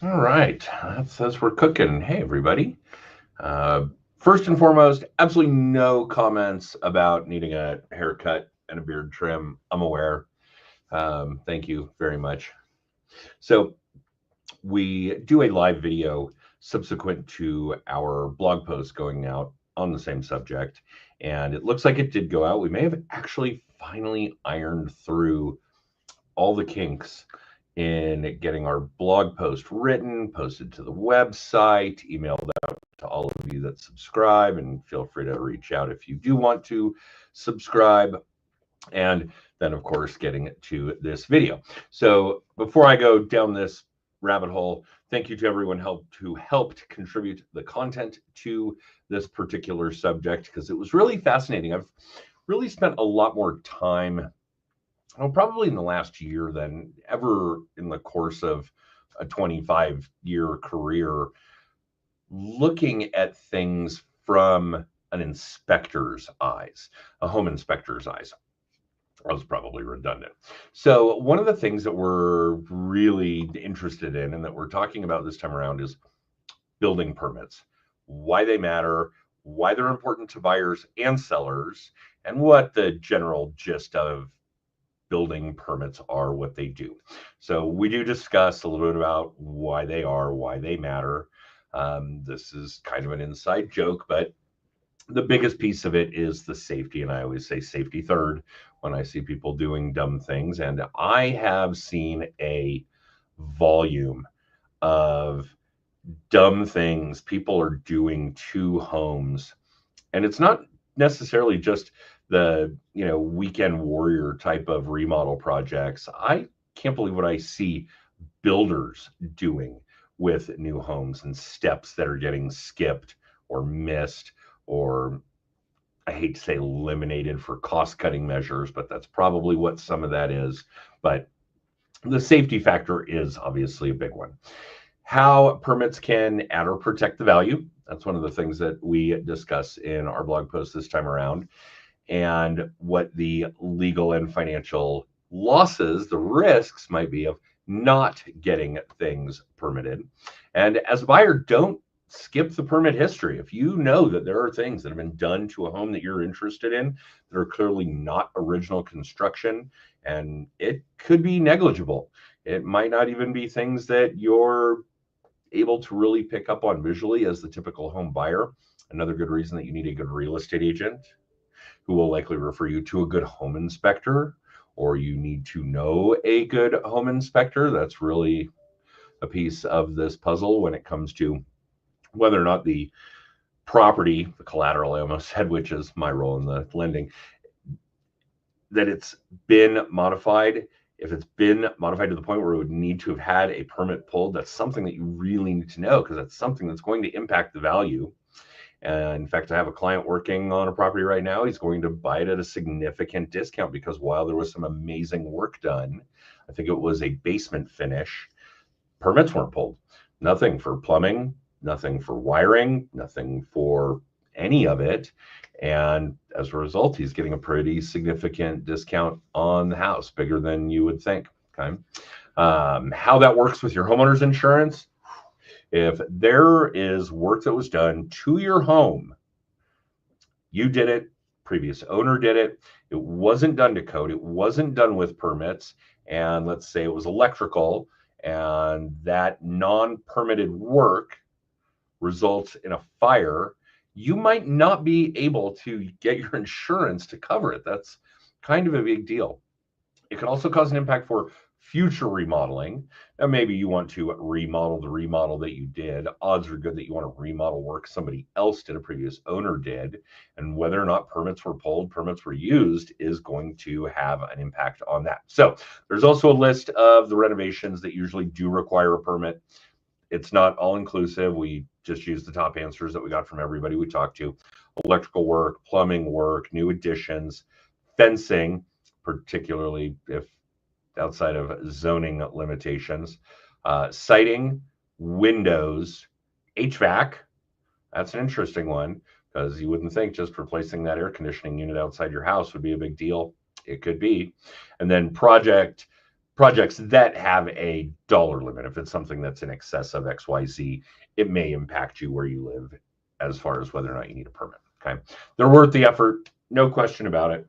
All right, that says we're cooking. Hey, everybody. Uh, First and foremost, absolutely no comments about needing a haircut and a beard trim. I'm aware. Thank you very much. So, we do a live video subsequent to our blog post going out on the same subject, and it looks like it did go out. We may have actually finally ironed through all the kinks in getting our blog post written, posted to the website, emailed out to all of you that subscribe, and feel free to reach out if you do want to subscribe. And then, of course, getting to this video. So before I go down this rabbit hole, thank you to everyone who helped contribute the content to this particular subject because it was really fascinating. I've really spent a lot more time, probably in the last year than ever in the course of a 25-year career, looking at things from an inspector's eyes, a home inspector's eyes. I was probably redundant. So, one of the things that we're really interested in and that we're talking about this time around is building permits, why they matter, why they're important to buyers and sellers, and what the general gist of building permits are, what they do. So we do discuss a little bit about why they are, why they matter. This is kind of an inside joke, but the biggest piece of it is the safety. And I always say safety third when I see people doing dumb things. And I have seen a volume of dumb things people are doing to homes. And it's not necessarily just the weekend warrior type of remodel projects. I can't believe what I see builders doing with new homes and steps that are getting skipped or missed, or I hate to say eliminated for cost cutting measures, but that's probably what some of that is. But the safety factor is obviously a big one. How permits can add or protect the value. That's one of the things that we discuss in our blog post this time around. And what the legal and financial losses, the risks might be of not getting things permitted. And as a buyer, don't skip the permit history. If you know that there are things that have been done to a home that you're interested in that are clearly not original construction, and it could be negligible, it might not even be things that you're able to really pick up on visually as the typical home buyer. Another good reason that you need a good real estate agent who will likely refer you to a good home inspector, or you need to know a good home inspector. That's really a piece of this puzzle when it comes to whether or not the property, the collateral, I almost said, which is my role in the lending, that it's been modified. If it's been modified to the point where it would need to have had a permit pulled, that's something that you really need to know because that's something that's going to impact the value. And in fact, I have a client working on a property right now. He's going to buy it at a significant discount because while there was some amazing work done, I think it was a basement finish, permits weren't pulled. Nothing for plumbing, nothing for wiring, nothing for any of it. And as a result, he's getting a pretty significant discount on the house, bigger than you would think. Okay. How that works with your homeowner's insurance. If there is work that was done to your home, you did it, previous owner did it, it wasn't done to code, it wasn't done with permits, and let's say it was electrical, and that non-permitted work results in a fire, you might not be able to get your insurance to cover it. That's kind of a big deal. It can also cause an impact for future remodeling. Now, maybe you want to remodel the remodel that you did. Odds are good that you want to remodel work somebody else did, a previous owner did. And whether or not permits were pulled, permits were used is going to have an impact on that. So there's also a list of the renovations that usually do require a permit. It's not all inclusive. We just use the top answers that we got from everybody we talked to. Electrical work, plumbing work, new additions, fencing, particularly if outside of zoning limitations, siding, windows, HVAC. That's an interesting one because you wouldn't think just replacing that air conditioning unit outside your house would be a big deal. It could be. And then project projects that have a dollar limit. If it's something that's in excess of XYZ, it may impact you where you live as far as whether or not you need a permit. Okay. They're worth the effort. No question about it.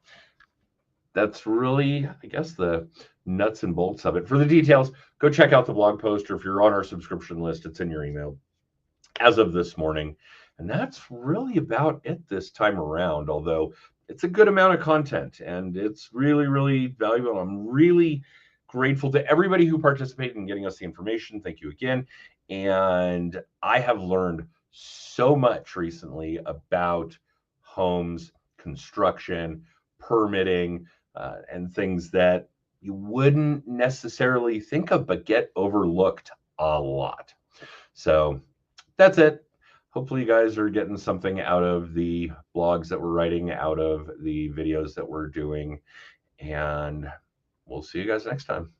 That's really, I guess, the nuts and bolts of it. For the details, go check out the blog post, or if you're on our subscription list, it's in your email as of this morning. And that's really about it this time around, although it's a good amount of content and it's really, really valuable. I'm really grateful to everybody who participated in getting us the information. Thank you again. And I have learned so much recently about homes, construction, permitting, and things that you wouldn't necessarily think of, but get overlooked a lot. So that's it. Hopefully you guys are getting something out of the blogs that we're writing, out of the videos that we're doing, and we'll see you guys next time.